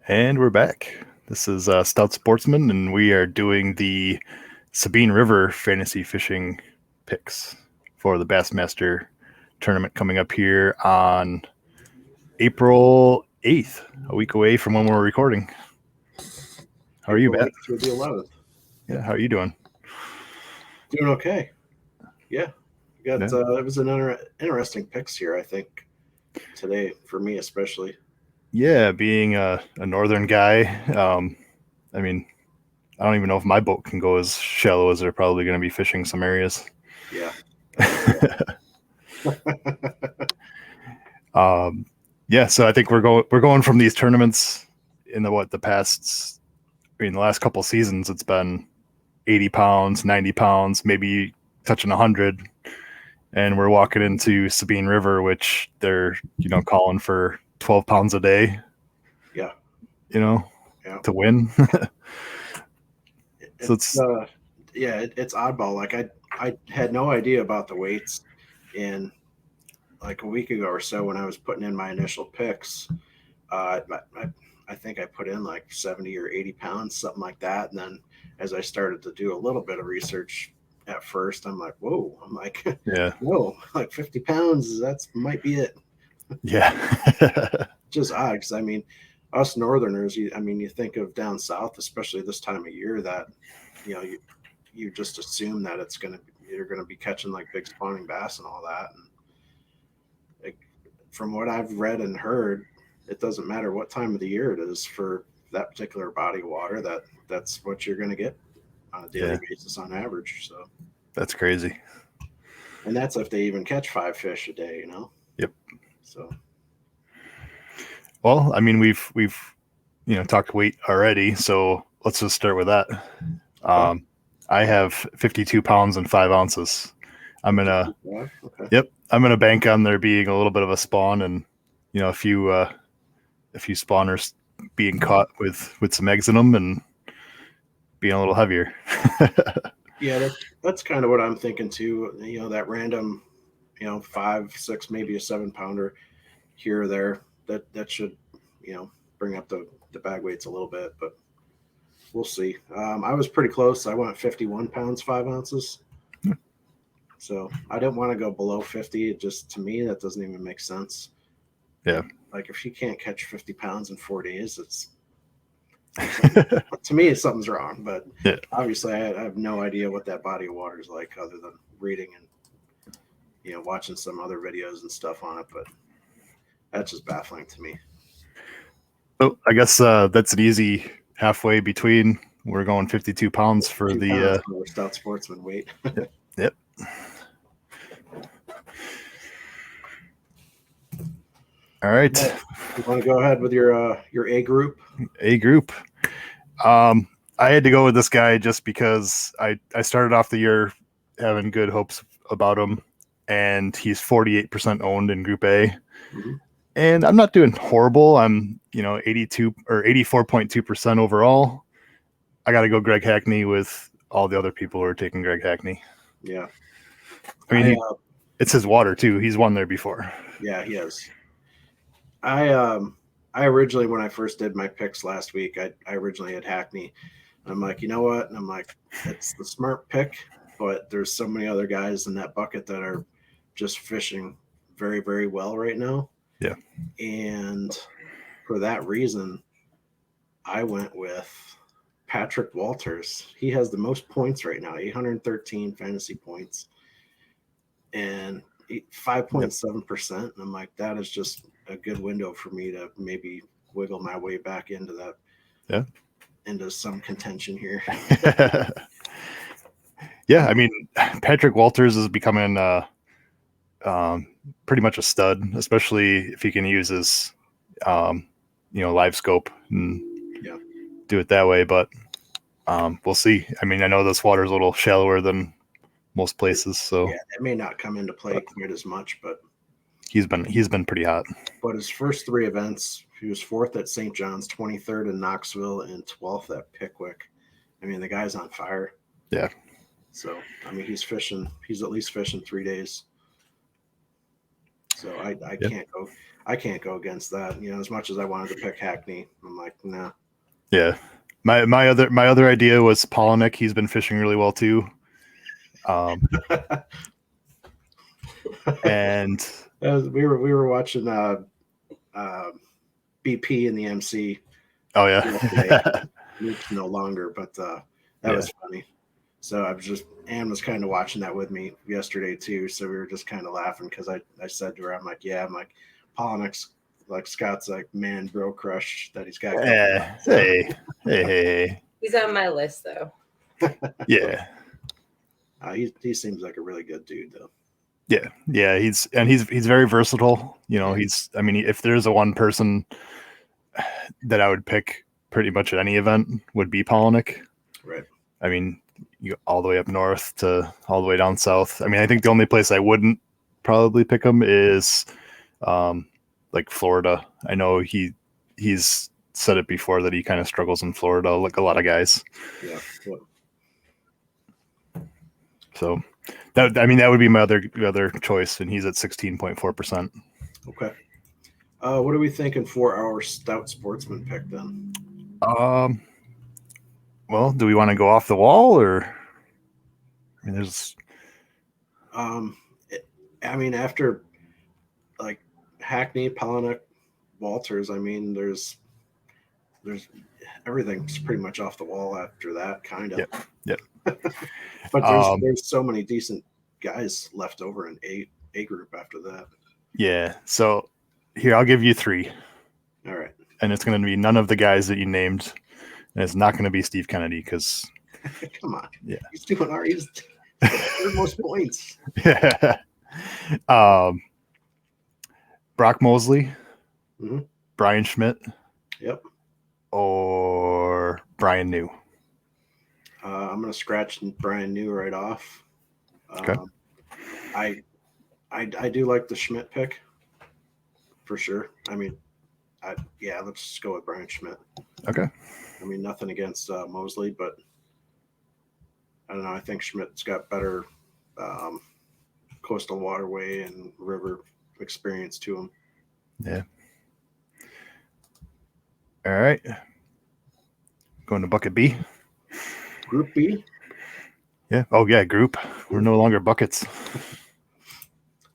And we're back. This is Stout Sportsmen, and we are doing the Sabine River fantasy fishing picks for the Bassmaster tournament coming up here on April 8th, a week away from when we're recording. How are you, Matt? Through the 11th. Yeah, how are you doing? Doing okay. Yeah. It was an interesting picks here, I think, today, for me especially. Yeah, being a northern guy, I mean, I don't even know if my boat can go as shallow as they're probably going to be fishing some areas. Yeah. Yeah, so I think we're going from these tournaments in the last couple seasons, it's been 80 pounds, 90 pounds, maybe touching 100. And we're walking into Sabine River, which they're, calling for 12 pounds a day. Yeah. To win. It's oddball. Like I had no idea about the weights, and like a week ago or so when I was putting in my initial picks, I think I put in like 70 or 80 pounds, something like that. And then as I started to do a little bit of research at first, I'm like, whoa, Yeah. whoa, like 50 pounds, might be it. Yeah. Just odd because us Northerners, you think of down south, especially this time of year, that you just assume that you're gonna be catching like big spawning bass and all that. And like, from what I've read and heard, it doesn't matter what time of the year it is for that particular body of water. That's what you're gonna get on a daily basis on average. So that's crazy. And that's if they even catch 5 fish a day. Yep. So. Well, I mean, we've talked weight already, so let's just start with that. I have 52 pounds and 5 ounces. I'm gonna bank on there being a little bit of a spawn and a few spawners being caught with some eggs in them and being a little heavier. Yeah, that's kind of what I'm thinking too. That random, 5, 6, maybe a 7 pounder here or there. That should, bring up the bag weights a little bit, but we'll see. I was pretty close. I went 51 pounds, 5 ounces. So I didn't want to go below 50. It just, to me, that doesn't even make sense. Yeah. Like if you can't catch 50 pounds in 4 days, to me, something's wrong. But obviously, I have no idea what that body of water is like, other than reading and watching some other videos and stuff on it. But that's just baffling to me. So I guess that's an easy halfway between. We're going 52 pounds for the Stout Sportsman weight. Yep. All right. You want to go ahead with your A group? A group. I had to go with this guy just because I started off the year having good hopes about him, and he's 48% owned in Group A. Mm-hmm. And I'm not doing horrible. I'm 82 or 84.2% overall. I got to go Greg Hackney with all the other people who are taking Greg Hackney. Yeah. I mean, it's his water too. He's won there before. Yeah, he has. I originally, when I first did my picks last week, I originally had Hackney. I'm like, you know what? And I'm like, it's the smart pick, but there's so many other guys in that bucket that are just fishing very, very well right now. Yeah. And for that reason, I went with Patrick Walters. He has the most points right now, 813 fantasy points, and 5.7%. And I'm like, that is just a good window for me to maybe wiggle my way back into that. Yeah. Into some contention here. Yeah, I mean, Patrick Walters is becoming pretty much a stud, especially if he can use his live scope and do it that way. But we'll see. I mean, I know this water is a little shallower than most places, so it may not come into play quite as much, but he's been pretty hot. But his first 3 events, he was 4th at St. John's, 23rd in Knoxville, and 12th at Pickwick. I mean, the guy's on fire. Yeah. So, I mean, he's at least fishing 3 days. So I can't go. I can't go against that. You know, as much as I wanted to pick Hackney, I'm like, nah. Yeah. My other idea was Polinick. He's been fishing really well too. And we were watching BP in the MC. Oh yeah. Luke's no longer, but that was funny. So Anne was kind of watching that with me yesterday too. So we were just kind of laughing because I said to her, I'm like, Polinick's like Scott's like man bro crush that he's got. Hey. He's on my list though. Yeah. He seems like a really good dude though. Yeah. He's very versatile. You know, if there's a one person that I would pick pretty much at any event would be Polinick. Right. I mean, you go all the way up north to all the way down south. I mean, I think the only place I wouldn't probably pick him is like Florida. I know he's said it before that he kind of struggles in Florida, like a lot of guys. Yeah. So that would be my other choice, and he's at 16.4%. Okay. What are we thinking for our Stout Sportsman pick then? Well, do we want to go off the wall, or I mean, there's after like Hackney, Polinick, Walters, I mean, there's everything's pretty much off the wall after that, kind of. Yep. But there's so many decent guys left over in A group after that. Yeah. So here, I'll give you 3. All right. And it's going to be none of the guys that you named, and it's not going to be Steve Kennedy because. Come on. Yeah. He's doing he's the most points. Yeah. Brock Mosley, Brian Schmidt. Yep. Or Brian New. I'm going to scratch Brian New right off. Okay. I do like the Schmidt pick for sure. I mean, let's go with Brian Schmidt. Okay. I mean, nothing against Mosley, but I don't know. I think Schmidt's got better coastal waterway and river experience to him. Yeah. All right. Going to bucket B. Group B? Yeah. Oh, yeah, group. We're no longer buckets.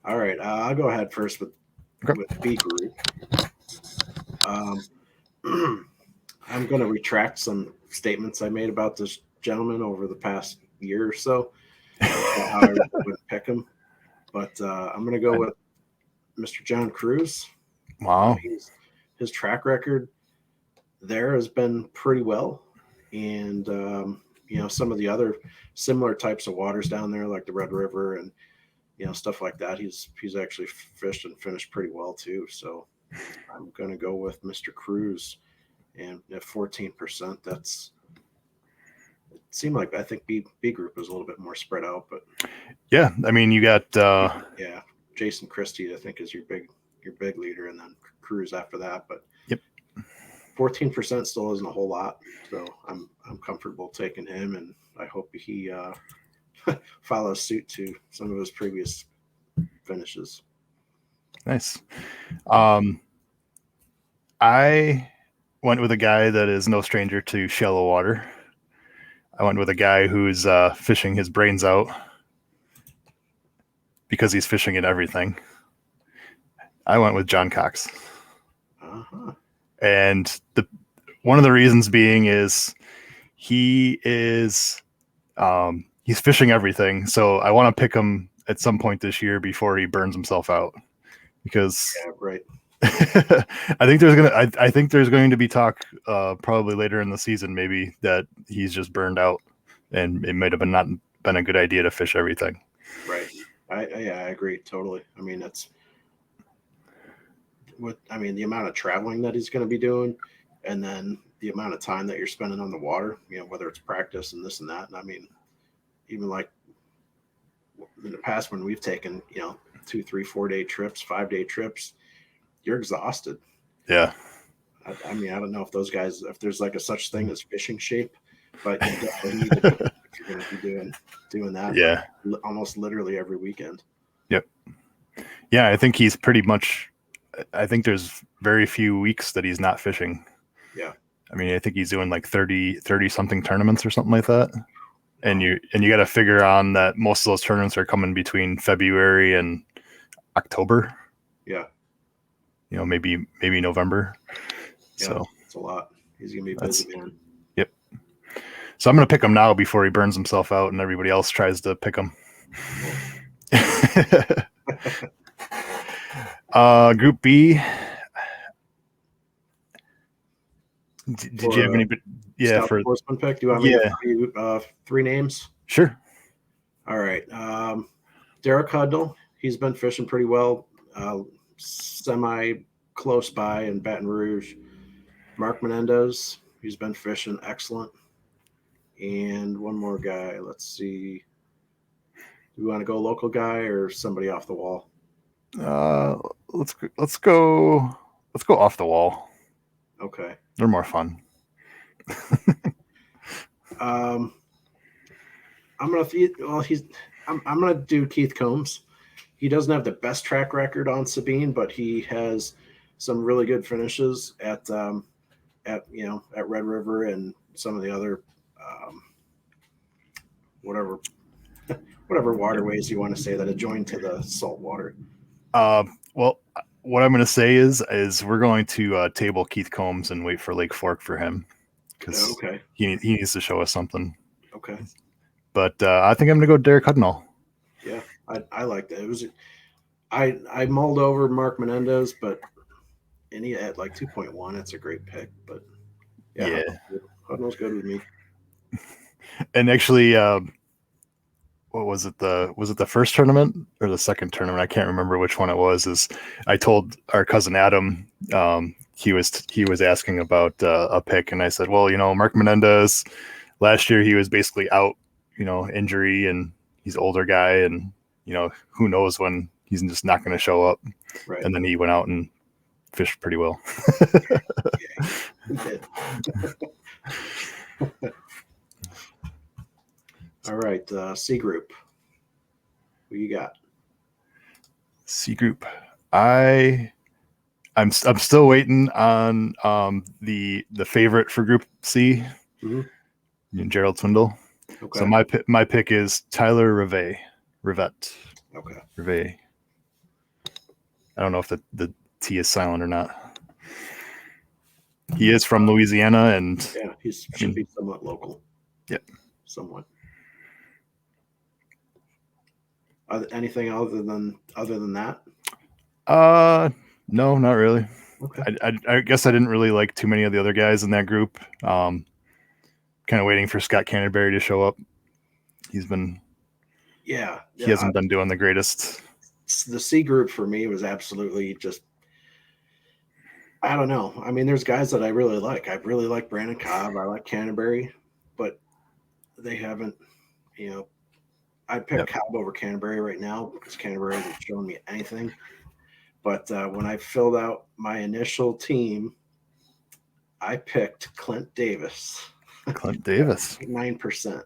All right. I'll go ahead first with B group. I'm going to retract some statements I made about this gentleman over the past year or so. How I would pick him. But I'm going to go with Mr. John Cruz. Wow. His track record there has been pretty well. And, some of the other similar types of waters down there, like the Red River and, stuff like that. He's actually fished and finished pretty well too. So I'm going to go with Mr. Cruz. And at 14%, it seemed like I think B group was a little bit more spread out, but yeah, I mean, you got Jason Christie, I think, is your big leader, and then Cruz after that. But yep, 14% still isn't a whole lot, so I'm comfortable taking him, and I hope he follows suit to some of his previous finishes. Nice. I went with a guy that is no stranger to shallow water. I went with a guy who's fishing his brains out because he's fishing at everything. I went with John Cox. Uh-huh. And one of the reasons being is he's fishing everything. So I want to pick him at some point this year before he burns himself out, because right. I think there's going to be talk probably later in the season, maybe, that he's just burned out and it might have not been a good idea to fish everything. Right. I agree totally. I mean, the amount of traveling that he's going to be doing, and then the amount of time that you're spending on the water, whether it's practice and this and that. And I mean, even like in the past when we've taken, 2, 3, 4 day trips, 5-day trips, you're exhausted. Yeah. I mean, I don't know if those guys, if there's like a such thing as fishing shape, but you definitely need to if you're going to be doing that. Yeah. Almost literally every weekend. Yep. Yeah. I think he's pretty much, I think there's very few weeks that he's not fishing. Yeah. I mean, I think he's doing like 30 something tournaments or something like that. And you got to figure on that most of those tournaments are coming between February and October. Yeah. Maybe November. Yeah, so it's a lot. He's gonna be busy, man. Yep. So I'm gonna pick him now before he burns himself out and everybody else tries to pick him. Group B. Did you have any? Yeah, Stout for Sportsman pick. Do you want me to give you 3 names? Sure. All right. Derek Huddle. He's been fishing pretty well, semi close by in Baton Rouge. Mark Menendez. He's been fishing excellent. And one more guy. Let's see. Do we want to go local guy or somebody off the wall? Let's go off the wall. Okay. They're more fun. I'm gonna do Keith Combs. He doesn't have the best track record on Sabine, but he has some really good finishes at Red River and some of the other whatever waterways you want to say that adjoin to the salt water. Well, what I'm going to say is we're going to table Keith Combs and wait for Lake Fork for him because he needs to show us something. Okay. But I think I'm going to go Derek Hudnall. Yeah, I like that. It was I mulled over Mark Menendez, and he had like 2.1. That's a great pick. But yeah. Hudnall's good with me. And actually, what was it? Was it the first tournament or the second tournament? I can't remember which one it was. Is I told our cousin Adam, he was asking about a pick, and I said, well, Mark Menendez, last year he was basically out, injury, and he's an older guy, and who knows when he's just not going to show up. Right. And then he went out and fished pretty well. Yeah, he did. All right, C group. Who you got? C group. I'm still waiting on the favorite for Group C, Gerald Swindle. Okay. So my pick is Tyler Rivet. Okay. Rivet. I don't know if the T is silent or not. He is from Louisiana, and he should be somewhat local. Yep. Somewhat. Anything other than that? No, not really. Okay. I guess I didn't really like too many of the other guys in that group. Kind of waiting for Scott Canterbury to show up. He's been. Yeah. He hasn't been doing the greatest. The C group for me was absolutely just. I don't know. I mean, there's guys that I really like. I really like Brandon Cobb. I like Canterbury, but they haven't. I'd pick Cobb over Canterbury right now because Canterbury hasn't shown me anything. But when I filled out my initial team, I picked Clint Davis. Clint Davis. 9%.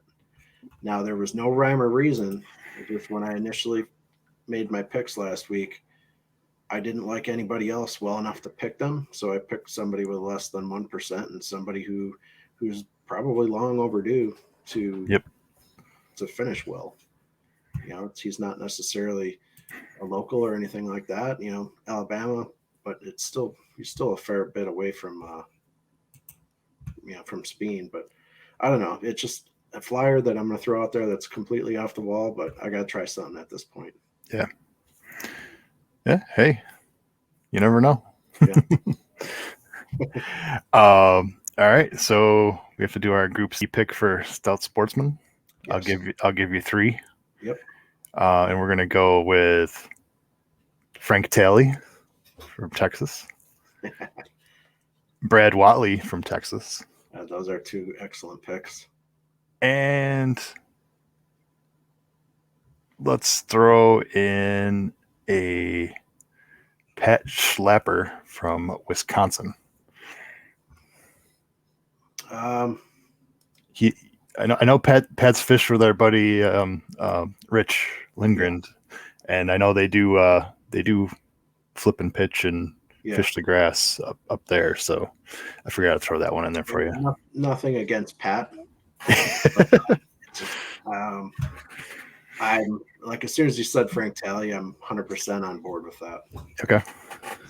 Now, there was no rhyme or reason. Just when I initially made my picks last week, I didn't like anybody else well enough to pick them. So I picked somebody with less than 1% and somebody who's probably long overdue to finish well. He's not necessarily a local or anything like that, Alabama, but he's still a fair bit away from Sabine. But I don't know. It's just a flyer that I'm going to throw out there that's completely off the wall, but I got to try something at this point. Yeah. Yeah. Hey, you never know. Yeah. All right. So we have to do our Group C pick for Stout Sportsmen. Yes. I'll give you 3. Yep. And we're going to go with Frank Talley from Texas. Brad Watley from Texas. Those are 2 excellent picks. And let's throw in a Pat Schlapper from Wisconsin. I know Pat's fished with our buddy Rich Lindgren, and I know they do flip and pitch and fish the grass up there. So I forgot to throw that one in there for you. Nothing against Pat. I'm like, as soon as you said Frank Talley, I'm 100% on board with that. Okay.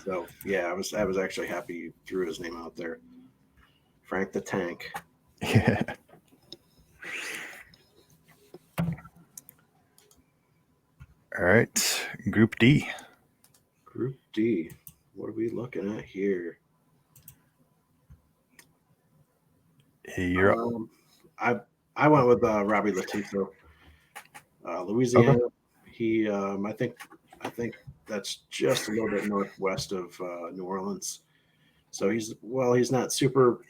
So yeah, I was actually happy you threw his name out there. Frank the Tank. Yeah. All right. Group D. Group D. What are we looking at here? You're up. I went with Robbie Latisso, Louisiana. Okay. He I think that's just a little bit northwest of New Orleans. So he's not super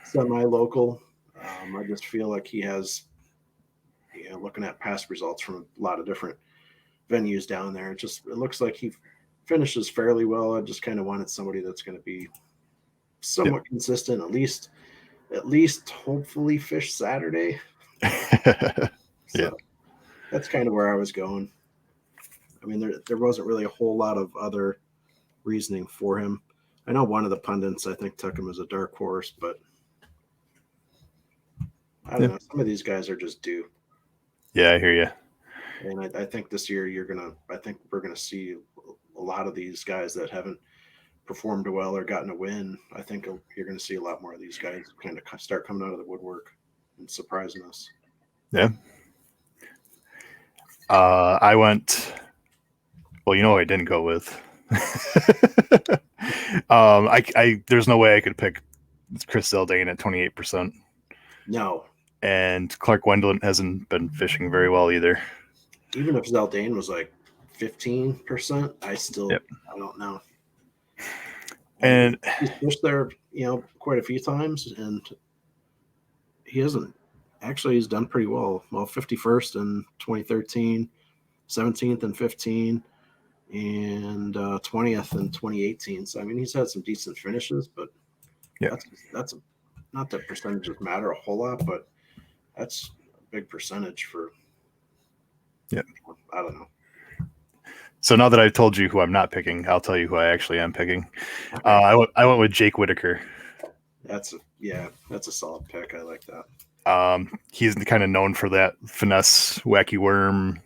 semi-local. I just feel like he has, looking at past results from a lot of different venues down there, it looks like he finishes fairly well. I just kind of wanted somebody that's going to be somewhat consistent, at least hopefully fish Saturday. So that's kind of where I was going. I mean, there wasn't really a whole lot of other reasoning for him. I know one of the pundits, I think, took him as a dark horse, but I don't know. Some of these guys are just due. Yeah, I hear you. And I think this year I think we're gonna see a lot of these guys that haven't performed well or gotten a win. I think you're gonna see a lot more of these guys kind of start coming out of the woodwork and surprising us. Yeah. I went. Well, you know who I didn't go with. There's no way I could pick Chris Zaldane at 28%. No. And Clark Wendlandt hasn't been fishing very well either. Even if Zaldane was like 15%, I don't know. And he's fished there, quite a few times, and he hasn't. Actually, he's done pretty well. Well, 51st in 2013, 17th in 15, and 20th in 2018. So I mean, he's had some decent finishes, but that's not that percentages matter a whole lot, but that's a big percentage for. Yeah, I don't know. So now that I've told you who I'm not picking, I'll tell you who I actually am picking. I went with Jake Whitaker. That's a solid pick. I like that. He's kind of known for that finesse, wacky worm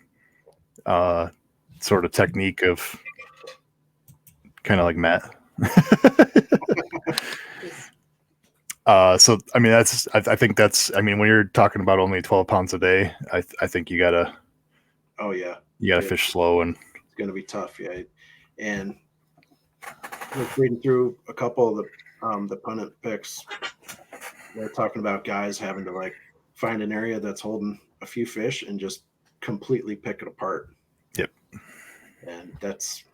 sort of technique of kind of like Matt. So I mean I think that's when you're talking about only 12 pounds a day, I think you gotta fish slow, and it's gonna be tough. Yeah. And reading through a couple of the pundit picks, they're talking about guys having to like find an area that's holding a few fish and just completely pick it apart. Yep. And that's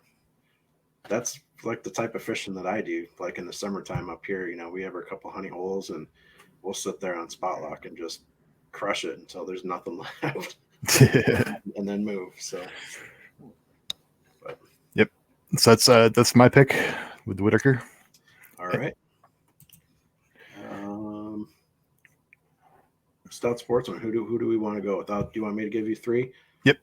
like the type of fishing that I do. Like in the summertime up here, we have a couple honey holes, and we'll sit there on spot lock and just crush it until there's nothing left, and then move. So, yep. So that's my pick with Whitaker. All right. Stout Sportsman. Who do we want to go with? Do you want me to give you three? Yep.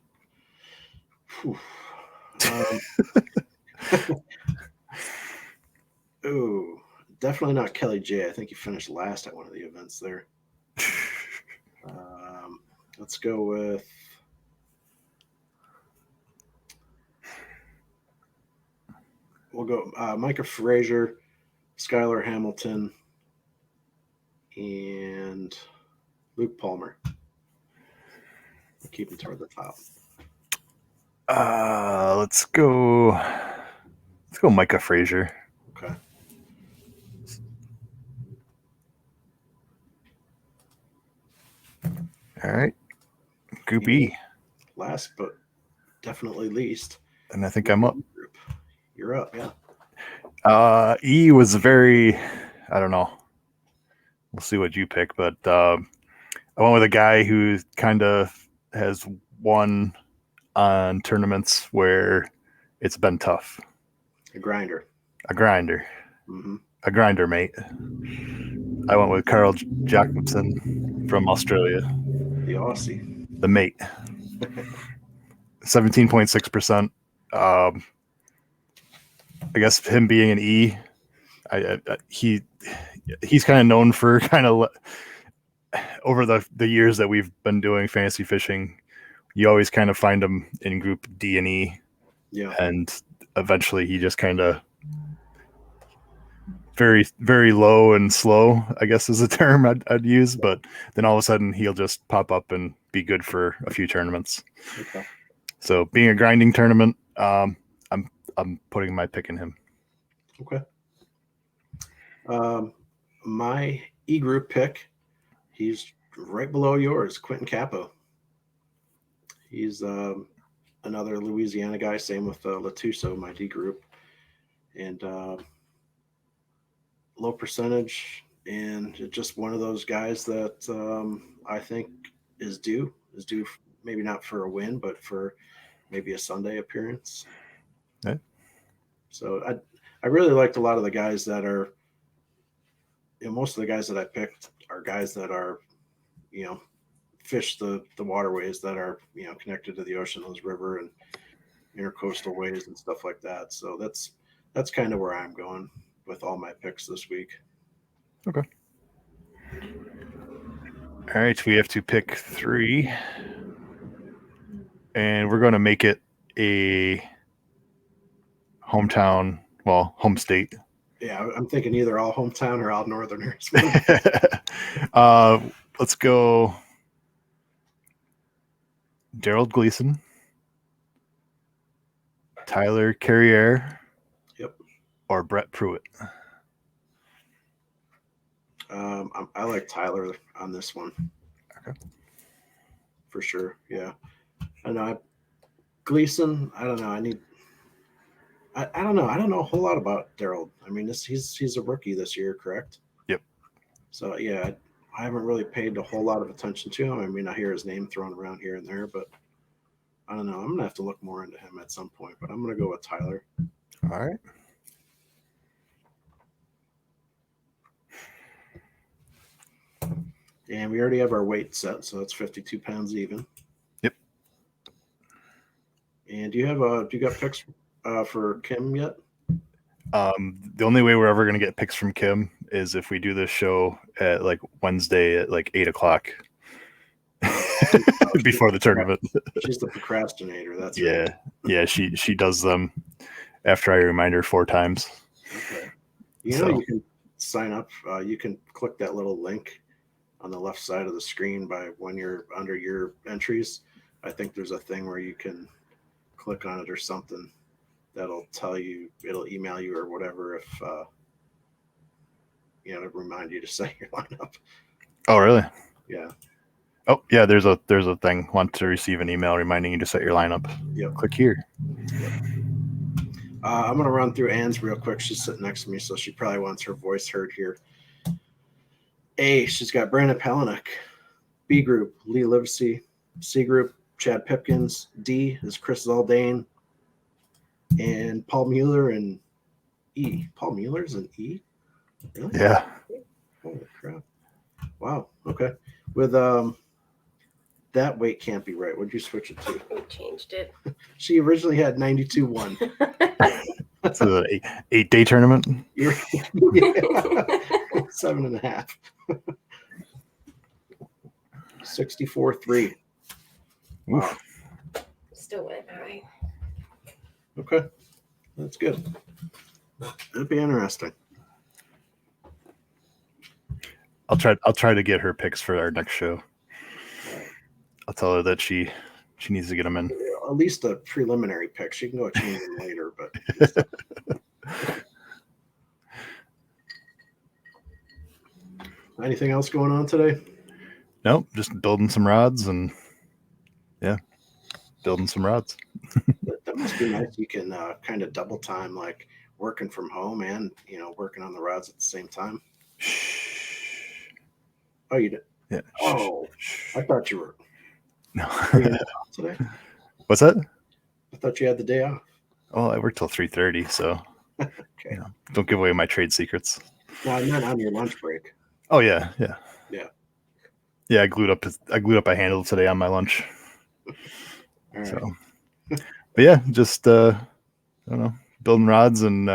Ooh, definitely not Kelly J. I think he finished last at one of the events there. Let's go with Micah Frazier, Skylar Hamilton, and Luke Palmer. We'll keep him toward the top. Let's go Micah Frazier. Okay. All right. Group E. Last but definitely least. And I think I'm up. You're up, yeah. E was very, I don't know. We'll see what you pick, but I went with a guy who kind of has won on tournaments where it's been tough. A grinder. Mm-hmm. A grinder, mate. I went with Carl Jacobson from Australia. The Aussie. The mate. 17.6%. I guess him being an E, he's kind of known for kind of over the years that we've been doing fantasy fishing, you always kind of find him in group D and E. Yeah. And eventually he just kind of very, very low and slow, I guess is a term I'd use. But then all of a sudden he'll just pop up and be good for a few tournaments. Okay. So being a grinding tournament, I'm putting my pick in him. Okay. My E group pick, he's right below yours, Quentin Capo. He's another Louisiana guy, same with Latuso, my D group. And low percentage, and just one of those guys that I think is due maybe not for a win, but for maybe a Sunday appearance. Okay. So I really liked a lot of the guys that are, most of the guys that I picked are guys that are, fish the waterways that are, connected to the ocean, those river and intercoastal ways and stuff like that. So that's kind of where I'm going with all my picks this week. Okay. All right, we have to pick 3, and we're going to make it a hometown, home state. Yeah, I'm thinking either all hometown or all northerners. Let's go Daryl Gleason, Tyler Carriere, Yep, or Brett Pruitt. I like Tyler on this one. Okay. For sure. Yeah. I know. Gleason, I don't know. I don't know. I don't know a whole lot about Daryl. I mean, he's a rookie this year, correct? Yep. So yeah, I haven't really paid a whole lot of attention to him. I mean, I hear his name thrown around here and there, but I don't know. I'm gonna have to look more into him at some point. But I'm gonna go with Tyler. All right. And we already have our weight set, so that's 52 pounds even. Yep. And do you got picks for Kim yet? The only way we're ever going to get picks from Kim is if we do this show at like Wednesday at like 8:00 before the tournament. She's the procrastinator. That's yeah. right. Yeah. She does them after I remind her 4 times. Okay. You can sign up. You can click that little link on the left side of the screen when you're under your entries. I think there's a thing where you can click on it or something that'll tell you, it'll email you or whatever if to remind you to set your lineup. Oh, really? Yeah. Oh, yeah. There's a thing. Want to receive an email reminding you to set your lineup? Yep. Click here. Yep. I'm gonna run through Anne's real quick. She's sitting next to me, so she probably wants her voice heard here. A, she's got Brandon Palaniuk. B group, Lee Livesey. C group, Chad Pipkins. D is Chris Zaldane. And Paul Mueller and E. Paul Mueller's an E? Really? Yeah. Holy crap. Wow. Okay. With that weight can't be right. What'd you switch it to? We changed it. She originally had 92.1. It's an 8-day tournament. Yeah. 7.5. 64.3. Wow. Still went right. Okay. That's good. That'd be interesting. I'll try to get her picks for our next show. I'll tell her that she needs to get them in. At least a preliminary pick. She can go change them later, but anything else going on today? Nope, just building some rods and building some rods. That must be nice. You can kind of double time, like working from home and working on the rods at the same time. Oh, you did? Yeah. Oh, I thought you were. No. Today? What's that? I thought you had the day off. Oh, I work till 3:30, so Okay. Don't give away my trade secrets. No, I meant on your lunch break. Oh yeah. Yeah. I glued up a handle today on my lunch. All right. So, but yeah, just I don't know, building rods, and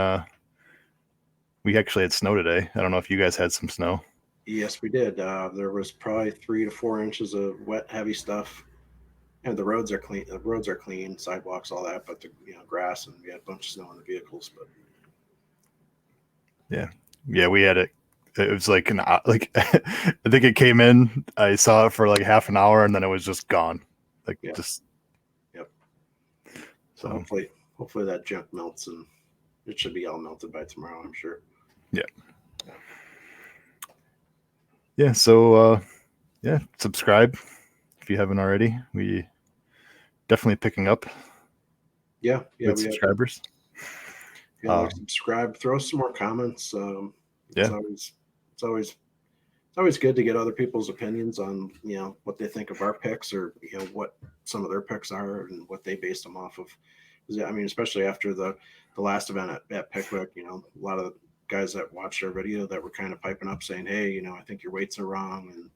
we actually had snow today. I don't know if you guys had some snow. Yes, we did. There was probably 3 to 4 inches of wet, heavy stuff. And the roads are clean. The roads are clean, sidewalks, all that. But the grass, and we had a bunch of snow in the vehicles. But yeah, we had it. It was like I think it came in. I saw it for like half an hour, and then it was just gone. Like just. Yep. So hopefully that junk melts, and it should be all melted by tomorrow, I'm sure. Yeah. So subscribe if you haven't already. We definitely picking up. Yeah. With subscribers. Subscribe. Throw some more comments. Yeah. It's always good to get other people's opinions on what they think of our picks, or what some of their picks are and what they based them off of. I mean, especially after the last event at Pickwick, a lot of guys that watched our video that were kind of piping up saying, hey, I think your weights are wrong, and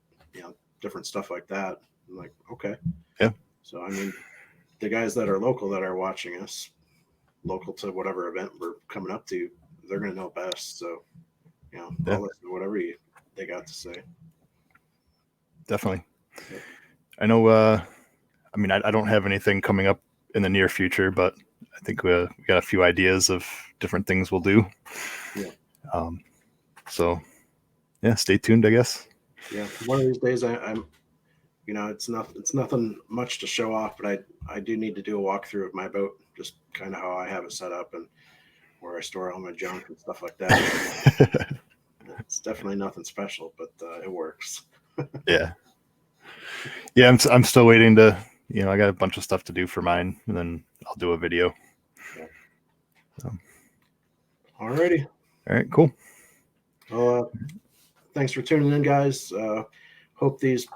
different stuff like that. I'm like, okay. Yeah. So I mean, the guys that are local that are watching us, local to whatever event we're coming up to, they're going to know best. So, I'll listen to whatever they got to say. Definitely. Yep. I know. I mean, I don't have anything coming up in the near future, but I think we got a few ideas of different things we'll do. Yeah. So, stay tuned, I guess. Yeah. One of these days, I'm. It's nothing much to show off, but I do need to do a walkthrough of my boat, just kind of how I have it set up and where I store all my junk and stuff like that. It's definitely nothing special, but it works. Yeah. I'm still waiting to. I got a bunch of stuff to do for mine, and then I'll do a video. Yeah. So. Alrighty. All right. Cool. Well, thanks for tuning in, guys. Hope these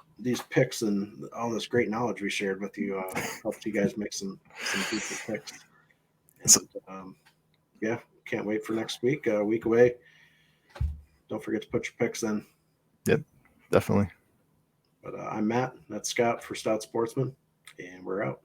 picks and all this great knowledge we shared with you helped you guys make some decent picks. And, can't wait for next week. A week away. Don't forget to put your picks in. Yep, definitely. But I'm Matt. That's Scott for Stout Sportsmen, and we're out.